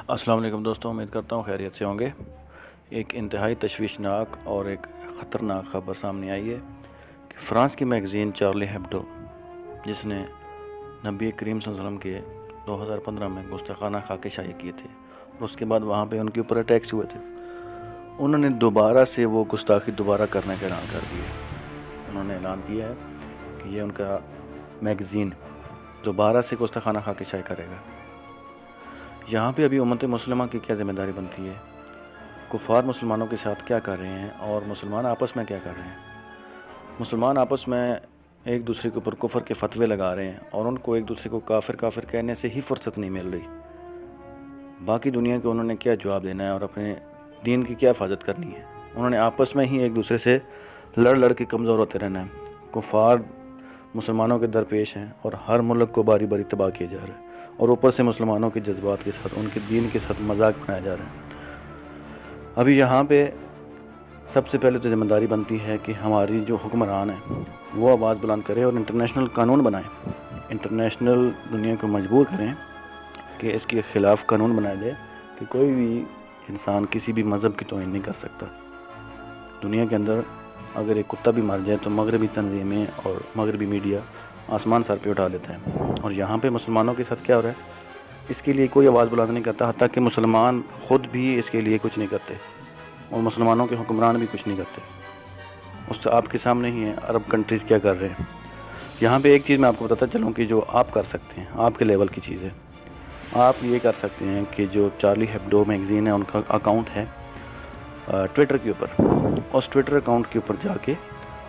अस्सलाम वालेकुम दोस्तों, उम्मीद करता हूँ खैरियत से होंगे। एक इंतहाई तशवीशनाक और एक ख़तरनाक ख़बर सामने आई है कि फ़्रांस की मैगज़ीन चार्ली हेब्डो, जिसने नबी करीम सल्लल्लाहु अलैहि वसल्लम के 2015 में गुस्ताखाना खाके शाये किए थे और उसके बाद वहाँ पे उनके ऊपर अटैक्स हुए थे, उन्होंने दोबारा से वो गुस्ताखी दोबारा करने का ऐलान कर दिया है। उन्होंने ऐलान किया है कि ये उनका मैगज़ीन दोबारा से गुस्ताखाना खाके शाये करेगा। यहाँ पे अभी उम्मत मुस्लिमा की क्या ज़िम्मेदारी बनती है, कुफ़ार मुसलमानों के साथ क्या कर रहे हैं और मुसलमान आपस में क्या कर रहे हैं। मुसलमान आपस में एक दूसरे के ऊपर कुफ़र के फतवे लगा रहे हैं और उनको एक दूसरे को काफिर काफिर कहने से ही फुर्सत नहीं मिल रही। बाकी दुनिया को उन्होंने क्या जवाब देना है और अपने दीन की क्या हिफाजत करनी है। उन्होंने आपस में ही एक दूसरे से लड़ के कमज़ोर होते रहना है। कुफ़ार मुसलमानों के दरपेश हैं और हर मुल्क को बारी बारी तबाह किया जा रहा है और ऊपर से मुसलमानों के जज्बात के साथ, उनके दीन के साथ मजाक बनाया जा रहा है। अभी यहाँ पे सबसे पहले तो ज़िम्मेदारी बनती है कि हमारी जो हुक्मरान है वो आवाज़ बुलंद करें और इंटरनेशनल कानून बनाएं, इंटरनेशनल दुनिया को मजबूर करें कि इसके ख़िलाफ़ कानून बनाया जाए कि कोई भी इंसान किसी भी मज़हब की तौहीन नहीं कर सकता। दुनिया के अंदर अगर एक कुत्ता भी मर जाए तो मगरबी तंजीमें और मगरबी मीडिया आसमान सर पे उठा लेता है। और यहाँ पे मुसलमानों के साथ क्या हो रहा है, इसके लिए कोई आवाज़ बुलंद नहीं करता, हत्ता कि मुसलमान ख़ुद भी इसके लिए कुछ नहीं करते और मुसलमानों के हुक्मरान भी कुछ नहीं करते। उस आपके सामने ही है अरब कंट्रीज़ क्या कर रहे हैं। यहाँ पे एक चीज़ मैं आपको बताता चलूँ कि जो आप कर सकते हैं, आपके लेवल की चीज़ है। आप ये कर सकते हैं कि जो चार्ली हेब्डो मैगज़ीन है उनका अकाउंट है ट्विटर के ऊपर, उस ट्विटर अकाउंट के ऊपर जाके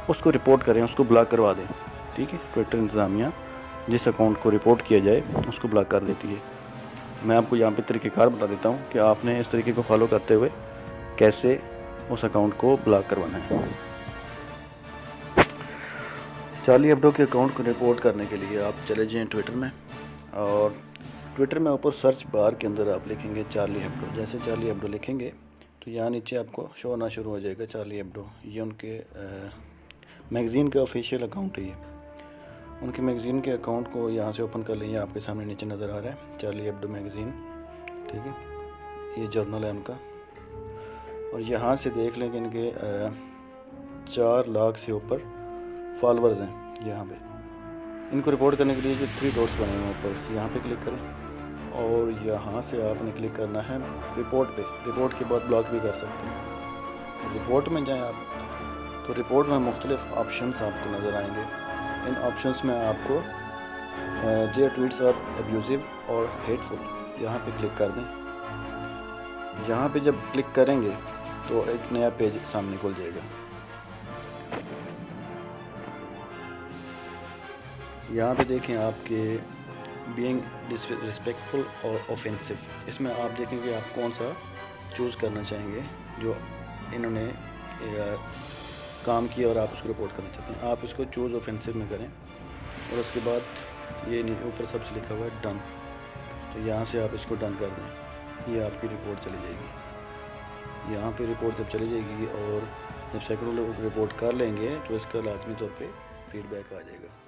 उसको रिपोर्ट करें, उसको ब्लॉक करवा दें। ठीक है, ट्विटर इंतज़ामिया जिस अकाउंट को रिपोर्ट किया जाए उसको ब्लॉक कर देती है। मैं आपको यहाँ पे तरीक़ेकार बता देता हूँ कि आपने इस तरीके को फॉलो करते हुए कैसे उस अकाउंट को ब्लॉक करवाना है। चार्ली हेब्डो के अकाउंट को रिपोर्ट करने के लिए आप चले जाएँ ट्विटर में, और ट्विटर में ऊपर सर्च बार के अंदर आप लिखेंगे चार्ली हेब्डो। जैसे चार्ली हेब्डो लिखेंगे तो यहाँ नीचे आपको शो होना शुरू हो जाएगा चार्ली हेब्डो। ये उनके मैगज़ीन का ऑफिशियल अकाउंट है। ये उनके मैगज़ीन के अकाउंट को यहाँ से ओपन कर लेंगे, आपके सामने नीचे नज़र आ रहा है चार्ली हेब्डो मैगज़ीन। ठीक है, ये जर्नल है उनका, और यहाँ से देख लें कि इनके 4 लाख से ऊपर फॉलोअर्स हैं। यहाँ पे इनको रिपोर्ट करने के लिए जो 3 डॉट्स बने हुए ऊपर, यहाँ पे क्लिक करें और यहाँ से आपने क्लिक करना है रिपोर्ट पे। रिपोर्ट के बाद ब्लॉक भी कर सकते हैं। रिपोर्ट में जाएँ आप तो रिपोर्ट में मुख्तलिफ ऑप्शंस आपको नज़र आएंगे। इन ऑप्शंस में आपको देयर ट्वीट्स आर अब्यूजिव और हेटफुल, यहाँ पे क्लिक कर दें। यहाँ पे जब क्लिक करेंगे तो एक नया पेज सामने खुल जाएगा। यहाँ पे देखें आपके बीइंग डिसरिस्पेक्टफुल और ऑफेंसिव, इसमें आप देखेंगे आप कौन सा चूज़ करना चाहेंगे जो इन्होंने काम किया और आप उसको रिपोर्ट करना चाहते हैं। आप इसको चूज़ ऑफेंसिव में करें और उसके बाद ये ऊपर सबसे लिखा हुआ है डन, तो यहाँ से आप इसको डन कर दें। ये आपकी रिपोर्ट चली जाएगी। यहाँ पे रिपोर्ट जब चली जाएगी और जब सैकड़ों लोग रिपोर्ट कर लेंगे तो इसका लाजमी तौर पे फीडबैक आ जाएगा।